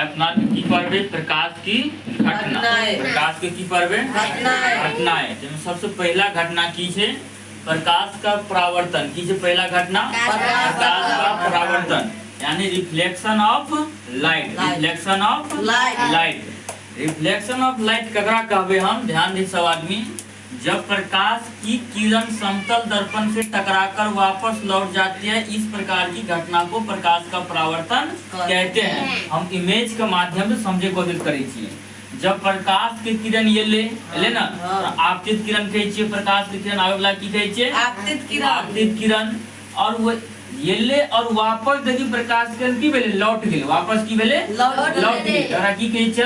अपना की पढ़बे प्रकाश की घटना। प्रकाश के की पढ़बे घटनाएं। सबसे पहला घटना की छे प्रकाश का परावर्तन। की छे पहला घटना प्रकाश का परावर्तन यानी reflection of light. Reflection of light. Reflection of light ककरा कहबे हम, ध्यान दे सब आदमी। जब प्रकाश की किरण समतल दर्पण से टकराकर वापस लौट जाती है, इस प्रकार की घटना को प्रकाश का परावर्तन कहते हैं। हम इमेज के माध्यम से समझे कोशिश करै छियै। जब प्रकाश के किरण ये ले ना आपतित किरण कहै छियै। प्रकाश के किरण आवे वाला की कहै छियै आपतित किरण। और वो ये ले और वापस देखी प्रकाश किरण की भेले लौट गेल। वापस की भेले लौट गेल। एकरा की कहै छै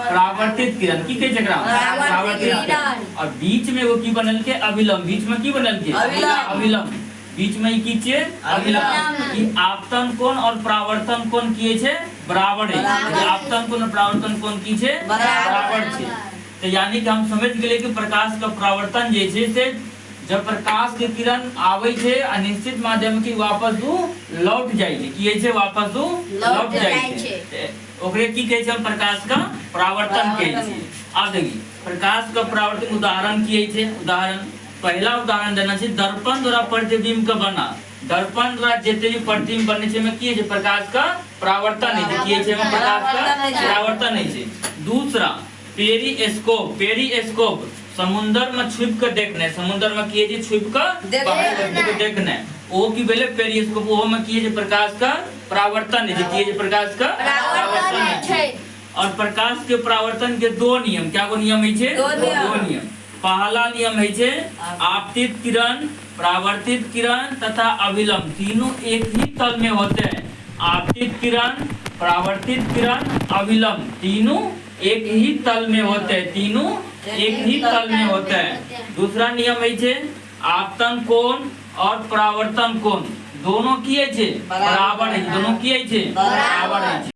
परावर्तित किरण। की कहै छै एकरा परावर्तित किरण। और बीच में वो की बनल के अभिलंब। बीच में की बनल के अभिलंब। बीच में की छै अभिलंब। ई आपतन कोण और परावर्तन कोण की छै बराबर है। आपतन कोण और परावर्तन कोण की छै बराबर छै। तो यानी कि हम समझ गेले कि प्रकाश का परावर्तन जे छै से जब प्रकाश के किरण आवे छे आ निश्चित माध्यम की वापस लौट जाय छे। की छै वापस लौट जाय छे। ओकरे की कहै छै हम प्रकाश का परावर्तन कहै छी। अब देखी प्रकाश का परावर्तन उदाहरण की छै। उदाहरण पहला उदाहरण देना छै दर्पण द्वारा प्रतिबिंब का बना। दर्पण द्वारा जितने भी प्रतिबिंब बनने छै में की छै प्रकाश का परावर्तन है। की छै प्रकाश का परावर्तन है। दूसरा पेरिस्कोप। पेरिस्कोप समुद्र में छुप कर देखने। समुद्र में किए जे छुप कर देखने ओ की भेले पेरिस्कोप। ओ में किए जे प्रकाश का परावर्तन है। किए जे प्रकाश का परावर्तन है। और प्रकाश के परावर्तन के दो नियम। क्या को नियम है? दो नियम। पहला नियम है आपतित किरण, परावर्तित किरण तथा अभिलंब तीनों एक ही तल में होते हैं। आपतित किरण, परावर्तित किरण, अभिलंब तीनों एक ही तल में होते हैं। तीनों एक ही तल में होते हैं। दूसरा नियम है आपतन कोण और परावर्तन कोण दोनों किए छे बराबर है। दोनों किए छे बराबर है।